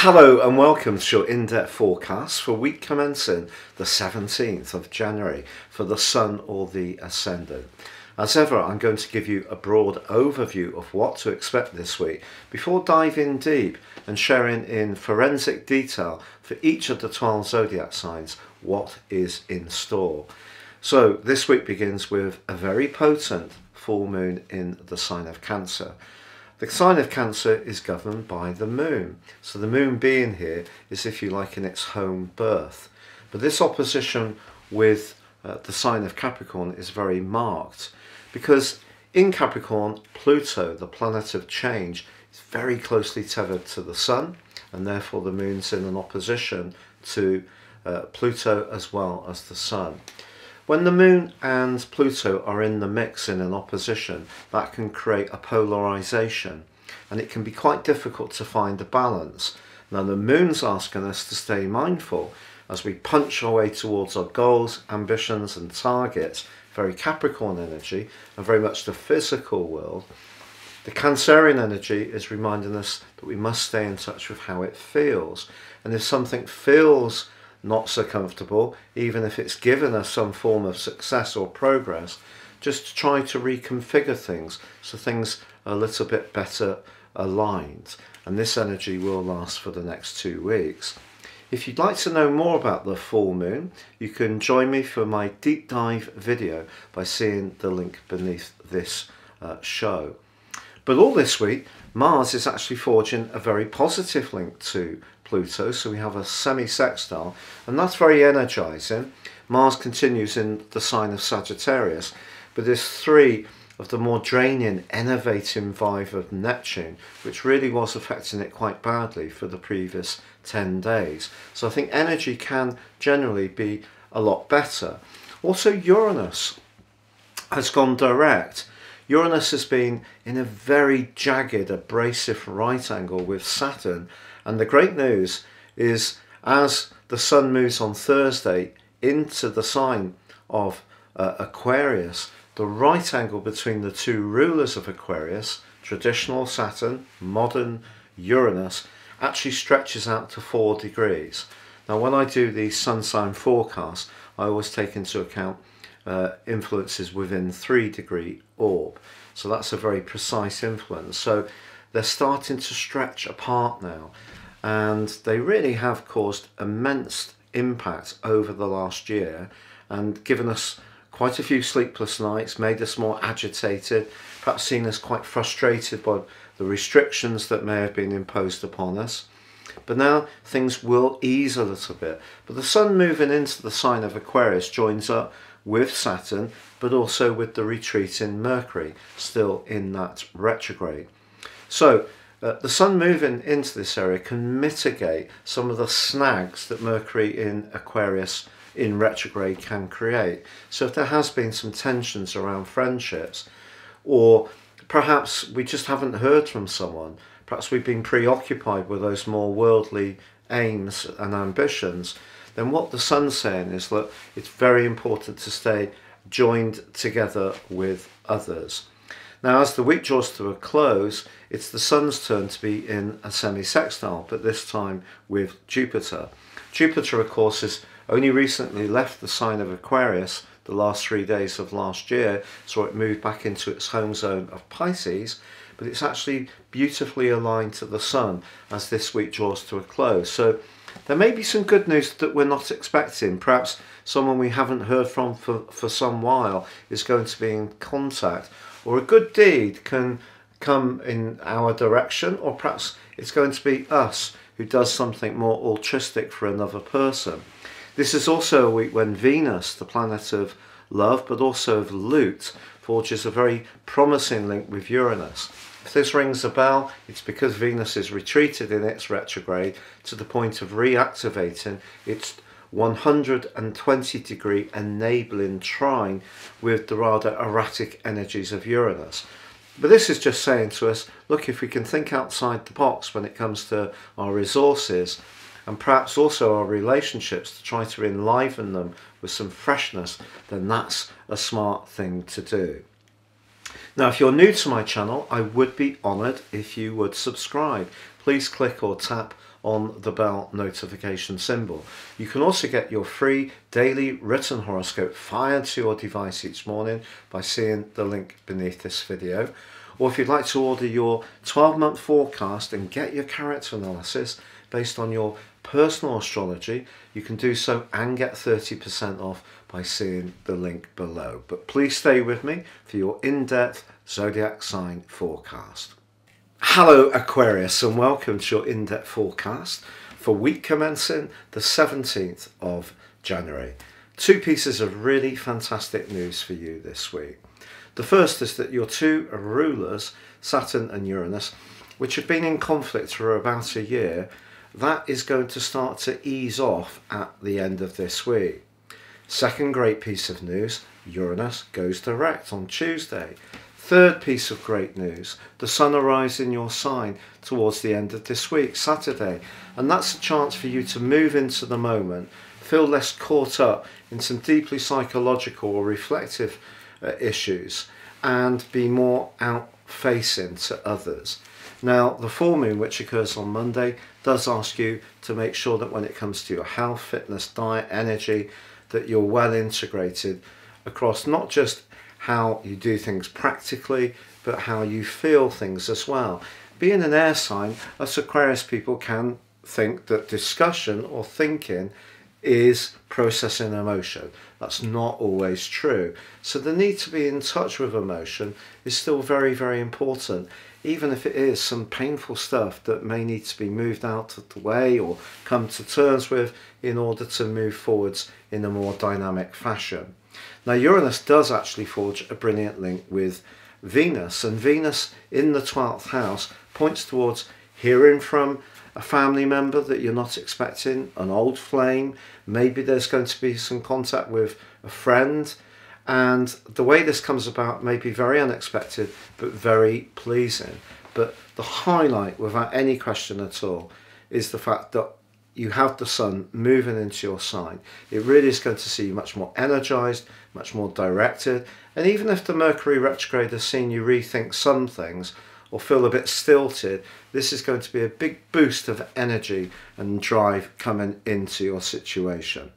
Hello and welcome to your in-depth forecast for week commencing the 17th of January for the Sun or the Ascendant. As ever, I'm going to give you a broad overview of what to expect this week before diving deep and sharing in forensic detail for each of the 12 zodiac signs what is in store. So this week begins with a very potent full moon in the sign of Cancer. The sign of Cancer is governed by the moon. So the moon being here is, if you like, in its home birth. But this opposition with the sign of Capricorn is very marked because in Capricorn, Pluto, the planet of change, is very closely tethered to the Sun, and therefore the moon's in an opposition to Pluto as well as the Sun. When the moon and Pluto are in the mix in an opposition, that can create a polarization, and it can be quite difficult to find a balance. Now the moon's asking us to stay mindful as we punch our way towards our goals, ambitions and targets, very Capricorn energy and very much the physical world. The Cancerian energy is reminding us that we must stay in touch with how it feels, and if something feels not so comfortable, even if it's given us some form of success or progress, just to try to reconfigure things so things are a little bit better aligned. And this energy will last for the next 2 weeks. If you'd like to know more about the full moon, you can join me for my deep dive video by seeing the link beneath this show. But all this week, Mars is actually forging a very positive link to Pluto, so we have a semi-sextile, and that's very energizing. Mars continues in the sign of Sagittarius, but there's 3 of the more draining, enervating vibe of Neptune, which really was affecting it quite badly for the previous 10 days. So I think energy can generally be a lot better. Also, Uranus has gone direct. Uranus has been in a very jagged, abrasive right angle with Saturn, and the great news is as the Sun moves on Thursday into the sign of Aquarius, the right angle between the 2 rulers of Aquarius, traditional Saturn, modern Uranus, actually stretches out to 4 degrees. Now when I do the sun sign forecast, I always take into account influences within 3-degree orb. So that's a very precise influence. So they're starting to stretch apart now, and they really have caused immense impact over the last year and given us quite a few sleepless nights, made us more agitated, perhaps seen us quite frustrated by the restrictions that may have been imposed upon us. But now things will ease a little bit. But the Sun moving into the sign of Aquarius joins up with Saturn, but also with the retreating Mercury, still in that retrograde. So the Sun moving into this area can mitigate some of the snags that Mercury in Aquarius in retrograde can create. So if there has been some tensions around friendships, or perhaps we just haven't heard from someone, perhaps we've been preoccupied with those more worldly aims and ambitions, then what the Sun's saying is that it's very important to stay joined together with others. Now as the week draws to a close, it's the Sun's turn to be in a semi-sextile, but this time with Jupiter. Jupiter, of course, has only recently left the sign of Aquarius the last 3 days of last year, so it moved back into its home zone of Pisces, but it's actually beautifully aligned to the Sun as this week draws to a close. So there may be some good news that we're not expecting. Perhaps someone we haven't heard from for some while is going to be in contact, or a good deed can come in our direction, or perhaps it's going to be us who does something more altruistic for another person. This is also a week when Venus, the planet of love but also of loot, forges a very promising link with Uranus. If this rings a bell, it's because Venus is retreated in its retrograde to the point of reactivating its 120-degree enabling trine with the rather erratic energies of Uranus. But this is just saying to us, look, if we can think outside the box when it comes to our resources and perhaps also our relationships to try to enliven them with some freshness, then that's a smart thing to do. Now, if you're new to my channel, I would be honoured if you would subscribe. Please click or tap on the bell notification symbol. You can also get your free daily written horoscope fired to your device each morning by seeing the link beneath this video. Or if you'd like to order your 12-month forecast and get your character analysis based on your personal astrology, you can do so and get 30% off by seeing the link below. But please stay with me for your in-depth zodiac sign forecast. Hello Aquarius, and welcome to your in-depth forecast for week commencing the 17th of January. Two pieces of really fantastic news for you this week. The first is that your two rulers, Saturn and Uranus, which have been in conflict for about a year, that is going to start to ease off at the end of this week. Second great piece of news, Uranus goes direct on Tuesday. Third piece of great news, the sun arrives in your sign towards the end of this week, Saturday, and that's a chance for you to move into the moment, feel less caught up in some deeply psychological or reflective issues, and be more out-facing to others. Now, the full moon, which occurs on Monday, does ask you to make sure that when it comes to your health, fitness, diet, energy, that you're well integrated across not just how you do things practically, but how you feel things as well. Being an air sign, us Aquarius people can think that discussion or thinking is processing emotion. That's not always true. So the need to be in touch with emotion is still very, very important, even if it is some painful stuff that may need to be moved out of the way or come to terms with in order to move forwards in a more dynamic fashion. Now, Uranus does actually forge a brilliant link with Venus, and Venus in the 12th house points towards hearing from a family member that you're not expecting, an old flame. Maybe there's going to be some contact with a friend, and the way this comes about may be very unexpected but very pleasing. But the highlight, without any question at all, is the fact that you have the sun moving into your sign. It really is going to see you much more energized, much more directed, and even if the Mercury retrograde has seen you rethink some things or feel a bit stilted, this is going to be a big boost of energy and drive coming into your situation.